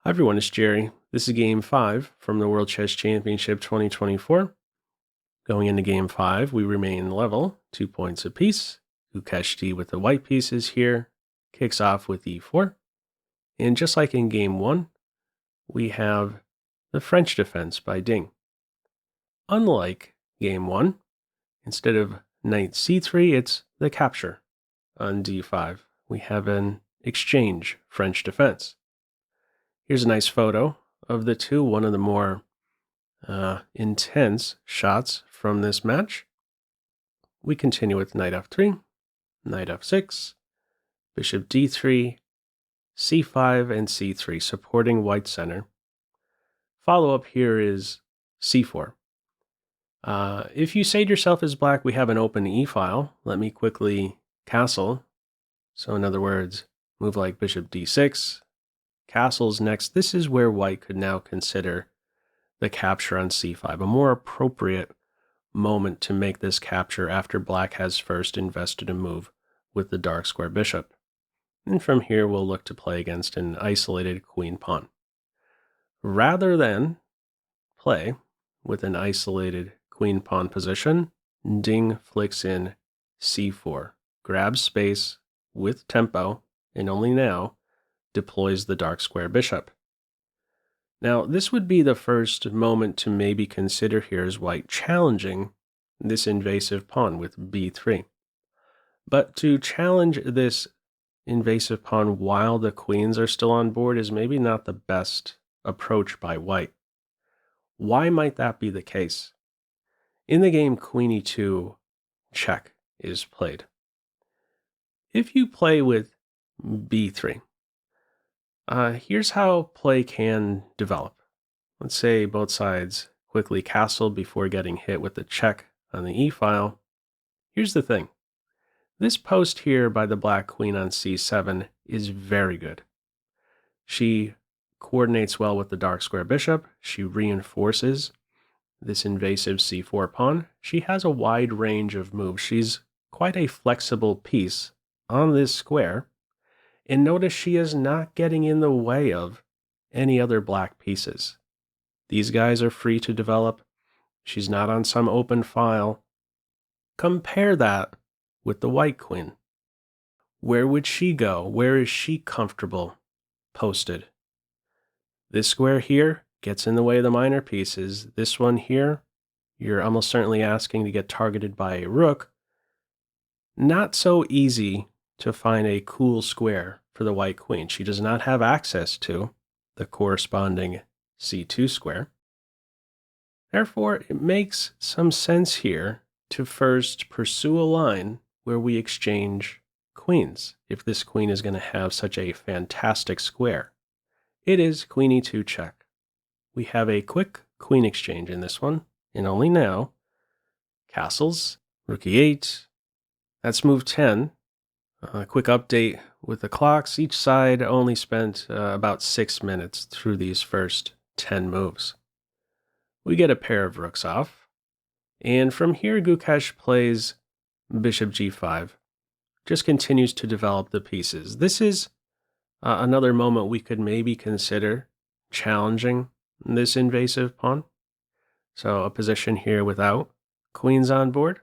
Hi everyone, it's Jerry. This is Game 5 from the World Chess Championship 2024. Going into Game 5, we remain level, 2 points apiece. Gukesh D with the white pieces here kicks off with e4. And just like in Game 1, we have the French defense by Ding. Unlike Game 1, instead of knight c3, it's the capture on d5. We have an exchange French defense. Here's a nice photo of the two, one of the more intense shots from this match. We continue with knight f3, knight f6, bishop d3, c5, and c3, supporting white center. Follow-up here is c4. If you say to yourself as black, we have an open e-file, let me quickly castle. So in other words, move like bishop d6, castles next. This is where white could now consider the capture on c5, a more appropriate moment to make this capture after black has first invested a move with the dark square bishop. And from here, we'll look to play against an isolated queen pawn. Rather than play with an isolated queen pawn position, Ding flicks in c4, grabs space with tempo, and only now deploys the dark square bishop. Now, this would be the first moment to maybe consider here as white challenging this invasive pawn with b3. But to challenge this invasive pawn while the queens are still on board is maybe not the best approach by white. Why might that be the case? In the game, queen e2 check is played. If you play with b3, here's how play can develop. Let's say both sides quickly castle before getting hit with the check on the e-file. Here's the thing. This post here by the black queen on c7 is very good. She coordinates well with the dark square bishop. She reinforces this invasive c4 pawn. She has a wide range of moves. She's quite a flexible piece on this square. And notice she is not getting in the way of any other black pieces. These guys are free to develop. She's not on some open file. Compare that with the white queen. Where would she go? Where is she comfortable posted? This square here gets in the way of the minor pieces. This one here, you're almost certainly asking to get targeted by a rook. Not so easy to find a cool square for the white queen. She does not have access to the corresponding c2 square. Therefore, it makes some sense here to first pursue a line where we exchange queens, if this queen is going to have such a fantastic square. It is queen e2 check. We have a quick queen exchange in this one, and only now. Castles, rook e8. That's move 10. A quick update with the clocks. Each side only spent about 6 minutes through these first 10 moves. We get a pair of rooks off. And from here, Gukesh plays bishop g5. Just continues to develop the pieces. This is another moment we could maybe consider challenging this invasive pawn. So a position here without queens on board.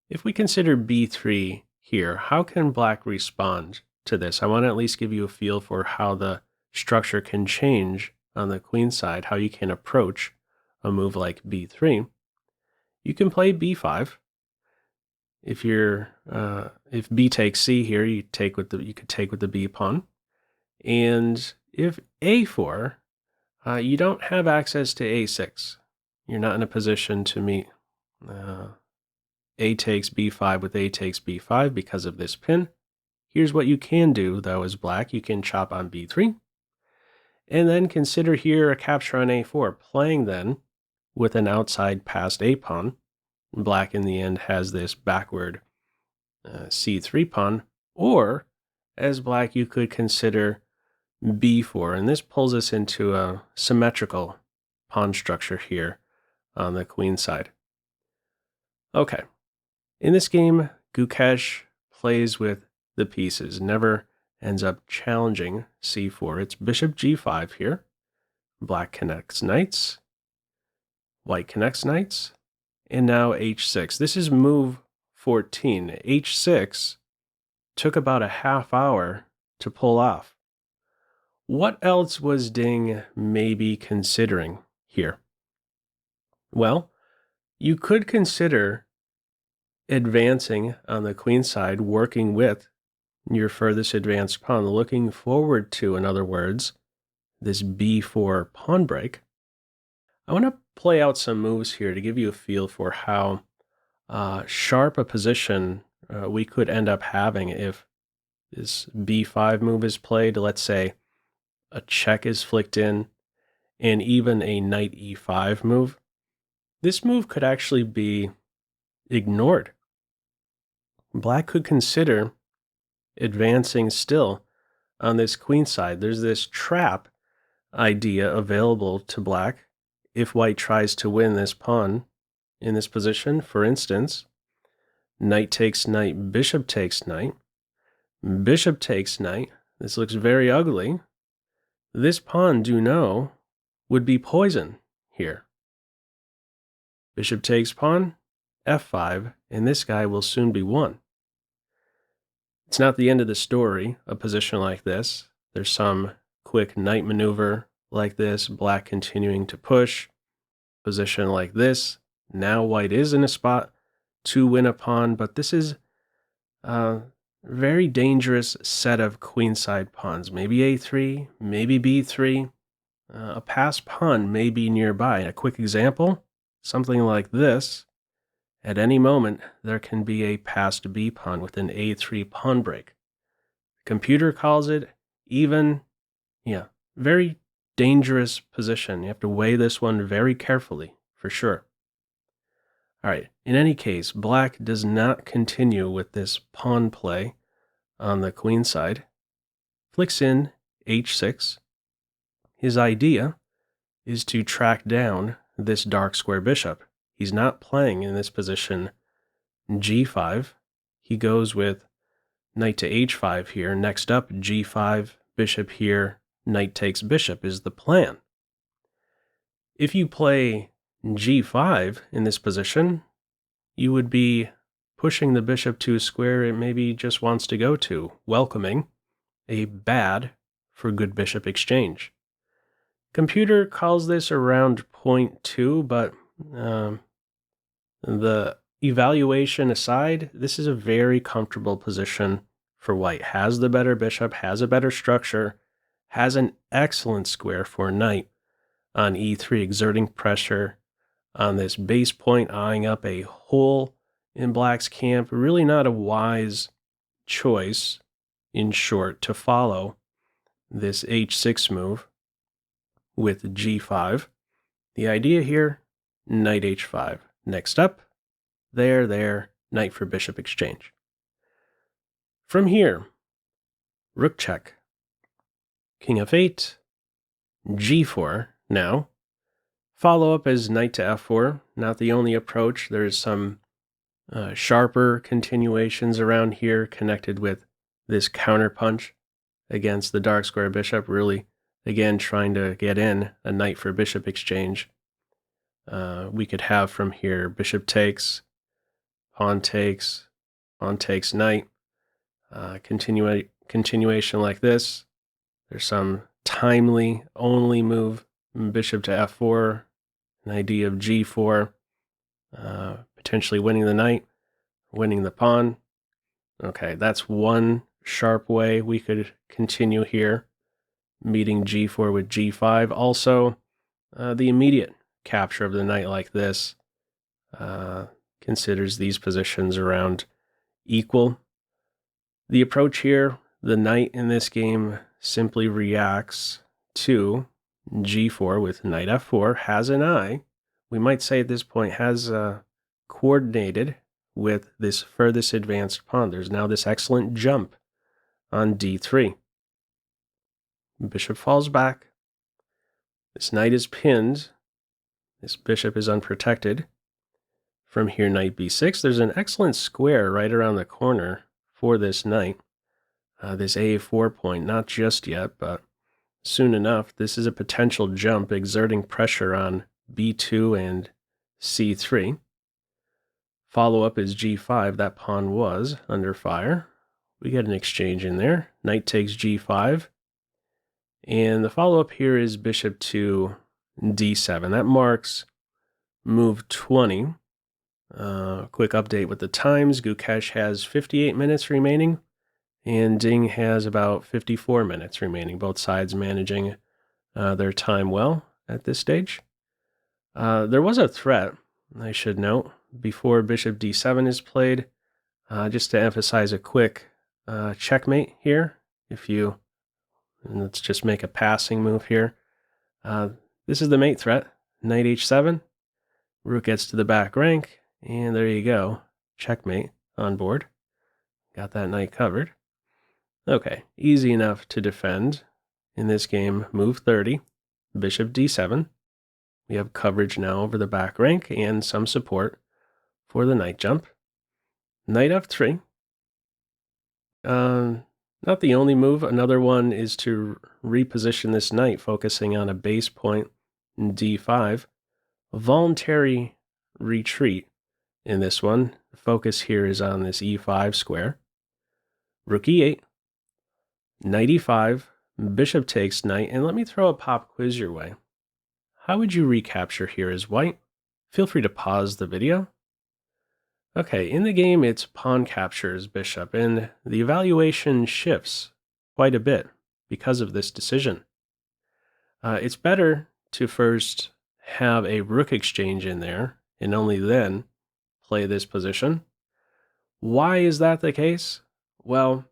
If we consider b3 here, how can black respond to this? I want to at least give you a feel for how the structure can change on the queen side, how you can approach a move like b3. You can play b5. If b takes c here, you could take with the b pawn. And if a4, you don't have access to a6. You're not in a position to meet a takes b5 with a takes b5 because of this pin. Here's what you can do, though, as black. You can chop on b3. And then consider here a capture on a4, playing then with an outside passed a pawn. Black, in the end, has this backward c3 pawn. Or, as black, you could consider b4. And this pulls us into a symmetrical pawn structure here on the queen side. Okay. In this game, Gukesh plays with the pieces, never ends up challenging c4. It's bishop g5 here. Black connects knights. White connects knights. And now h6. This is move 14. h6 took about a half hour to pull off. What else was Ding maybe considering here? Well, you could consider advancing on the queen side, working with your furthest advanced pawn, looking forward to, in other words, this b4 pawn break. I want to play out some moves here to give you a feel for how sharp a position we could end up having if this b5 move is played. Let's say a check is flicked in, and even a knight e5 move. This move could actually be ignored. Black could consider advancing still on this queen side. There's this trap idea available to black if white tries to win this pawn in this position. For instance, knight takes knight, bishop takes knight, bishop takes knight. This looks very ugly. This pawn, do know, would be poison here. Bishop takes pawn, f5, and this guy will soon be won. It's not the end of the story, a position like this. There's some quick knight maneuver like this, black continuing to push. Position like this. Now white is in a spot to win a pawn, but this is a very dangerous set of queenside pawns. Maybe a3, maybe b3. A passed pawn may be nearby. A quick example, something like this. At any moment, there can be a passed b pawn with an a3 pawn break. The computer calls it even, very dangerous position. You have to weigh this one very carefully, for sure. All right, in any case, black does not continue with this pawn play on the queen side. Flicks in h6. His idea is to track down this dark square bishop. He's not playing in this position g5. He goes with knight to h5 here. Next up, g5, bishop here, knight takes bishop is the plan. If you play g5 in this position, you would be pushing the bishop to a square it maybe just wants to go to, welcoming a bad for good bishop exchange. Computer calls this around 0.2, but the evaluation aside, this is a very comfortable position for white. Has the better bishop, has a better structure, has an excellent square for knight on e3, exerting pressure on this base point, eyeing up a hole in black's camp. Really not a wise choice, in short, to follow this h6 move with g5. The idea here, knight h5. Next up, there, knight for bishop exchange. From here, rook check, king f8, g4 now. Follow up as knight to f4, not the only approach. There's some sharper continuations around here connected with this counterpunch against the dark square bishop, really, again, trying to get in a knight for bishop exchange. We could have from here bishop takes, pawn takes knight, continuation like this. There's some timely only move, bishop to f4, an idea of g4, potentially winning the knight, winning the pawn. Okay, that's one sharp way we could continue here, meeting g4 with g5. Also, the immediate capture of the knight like this considers these positions around equal. The approach here, the knight in this game simply reacts to g4 with knight f4, has an eye. We might say at this point has coordinated with this furthest advanced pawn. There's now this excellent jump on d3. Bishop falls back. This knight is pinned. This bishop is unprotected. From here, knight b6. There's an excellent square right around the corner for this knight. this a4 point, not just yet, but soon enough. This is a potential jump exerting pressure on b2 and c3. Follow-up is g5. That pawn was under fire. We get an exchange in there. Knight takes g5. And the follow-up here is bishop to d7. That marks move 20. Quick update with the times. Gukesh has 58 minutes remaining, and Ding has about 54 minutes remaining. Both sides managing their time well at this stage. There was a threat, I should note, before bishop d7 is played, just to emphasize a quick checkmate here. Let's just make a passing move here. This is the mate threat. Knight h7. Rook gets to the back rank, and there you go. Checkmate on board. Got that knight covered. Okay, easy enough to defend. In this game, move 30, bishop d7. We have coverage now over the back rank and some support for the knight jump. Knight f3. Not the only move. Another one is to reposition this knight, focusing on a base point in d5. A voluntary retreat in this one. The focus here is on this e5 square. Rook e8. Knight e5. Bishop takes knight. And let me throw a pop quiz your way. How would you recapture here as white? Feel free to pause the video. Okay, in the game, it's pawn captures bishop, and the evaluation shifts quite a bit because of this decision. It's better to first have a rook exchange in there, and only then play this position. Why is that the case? Well,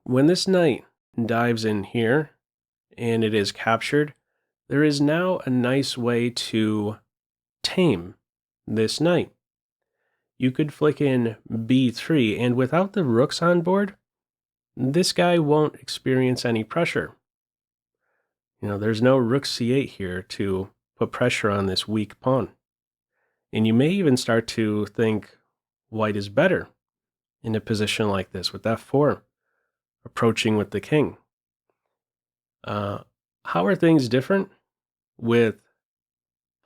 when this knight dives in here, and it is captured, there is now a nice way to tame this knight. You could flick in b3, and without the rooks on board, this guy won't experience any pressure. There's no rook c8 here to put pressure on this weak pawn. And you may even start to think white is better in a position like this with f4, approaching with the king. How are things different with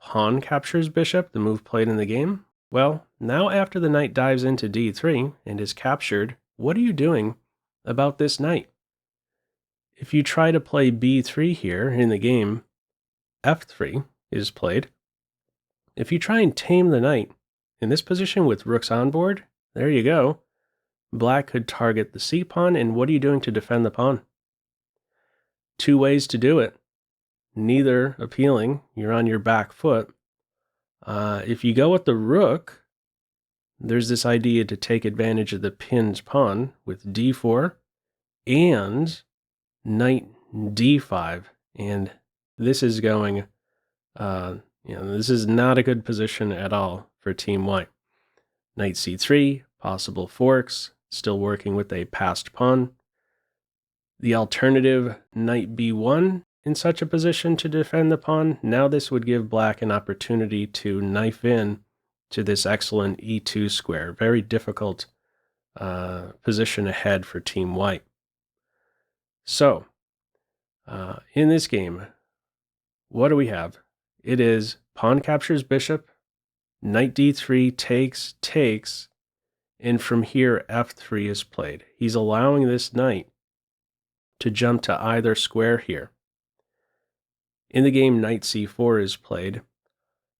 pawn captures bishop, the move played in the game? Well, now after the knight dives into d3 and is captured, what are you doing about this knight? If you try to play b3 here in the game, f3 is played. If you try and tame the knight in this position with rooks on board, there you go. Black could target the c-pawn, and what are you doing to defend the pawn? Two ways to do it. Neither appealing. You're on your back foot. If you go with the rook, there's this idea to take advantage of the pinned pawn with d4 and knight d5. And this is going, this is not a good position at all for Team White. Knight c3, possible forks, still working with a passed pawn. The alternative, knight b1, in such a position to defend the pawn. Now this would give black an opportunity to knife in to this excellent e2 square. Very difficult position ahead for Team White. So, in this game, what do we have? It is pawn captures bishop, knight d3 takes, and from here f3 is played. He's allowing this knight to jump to either square here. In the game, knight c4 is played.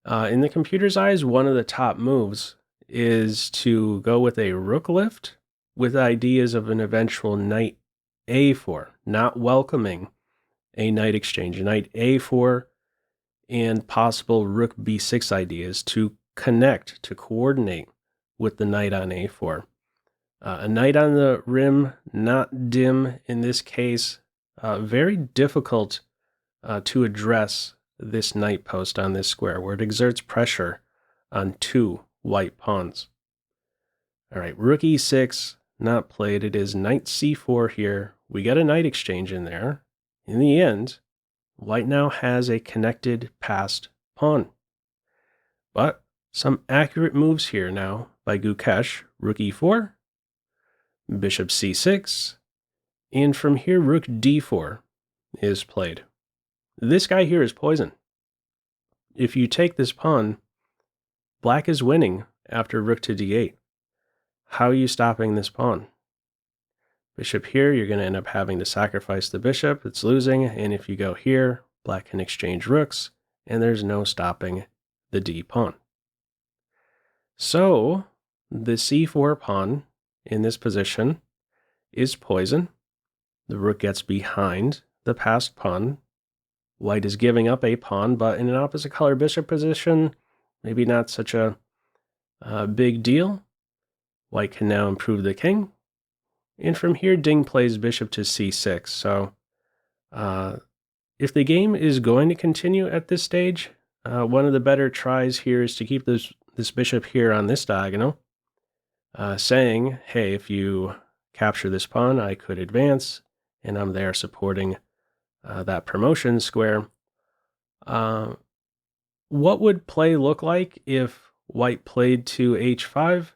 In the computer's eyes, one of the top moves is to go with a rook lift with ideas of an eventual knight a4, not welcoming a knight exchange. Knight a4 and possible rook b6 ideas to connect, to coordinate with the knight on a4. A knight on the rim, not dim in this case. Very difficult to address this knight post on this square, where it exerts pressure on two white pawns. All right, rook e6, not played. It is knight c4 here. We get a knight exchange in there. In the end, white now has a connected passed pawn. But some accurate moves here now by Gukesh. Rook e4, bishop c6, And from here, rook d4 is played. This guy here is poison. If you take this pawn, black is winning after rook to d8. How are you stopping this pawn? Bishop here, you're going to end up having to sacrifice the bishop. It's losing. And if you go here, black can exchange rooks, and there's no stopping the d pawn. So the c4 pawn in this position is poison. The rook gets behind the passed pawn. White is giving up a pawn, but in an opposite color bishop position, maybe not such a big deal. White can now improve the king. And from here, Ding plays bishop to c6. So if the game is going to continue at this stage, one of the better tries here is to keep this bishop here on this diagonal, saying, hey, if you capture this pawn, I could advance, and I'm there supporting that promotion square. What would play look like if white played to h5?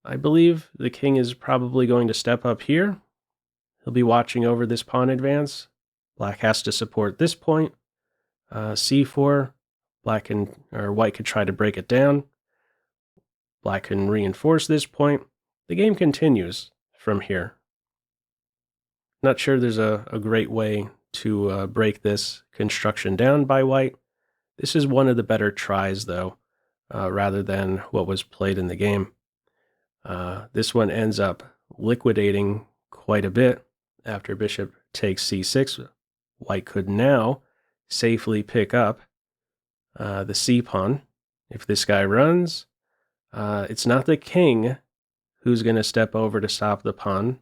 I believe the king is probably going to step up here. He'll be watching over this pawn advance. Black has to support this point. c4, white could try to break it down. Black can reinforce this point. The game continues from here. Not sure there's a great way to break this construction down by white. This is one of the better tries, though, rather than what was played in the game. This one ends up liquidating quite a bit after bishop takes c6. White could now safely pick up the c pawn. If this guy runs, it's not the king who's going to step over to stop the pawn.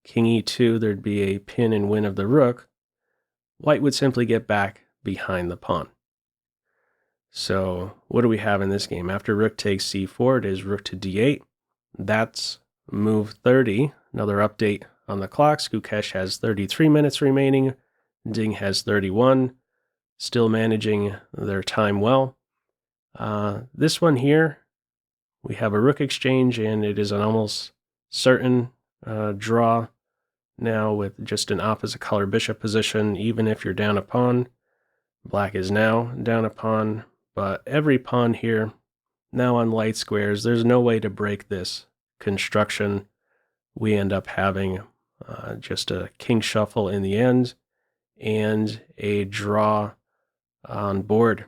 King e2, there'd be a pin and win of the rook. White would simply get back behind the pawn. So what do we have in this game? After rook takes c4, it is rook to d8. That's move 30. Another update on the clocks. Gukesh has 33 minutes remaining. Ding has 31. Still managing their time well. This one here, we have a rook exchange, and it is an almost certain draw now with just an opposite color bishop position. Even if you're down a pawn, black is now down a pawn, but every pawn here now on light squares, there's no way to break this construction. We end up having just a king shuffle in the end and a draw on board.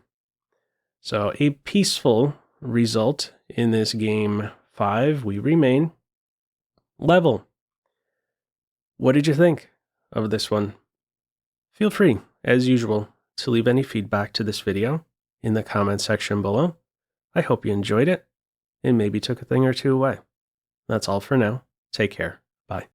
So a peaceful result in this game 5. We remain level. What did you think of this one? Feel free, as usual, to leave any feedback to this video in the comment section below. I hope you enjoyed it and maybe took a thing or two away. That's all for now. Take care. Bye.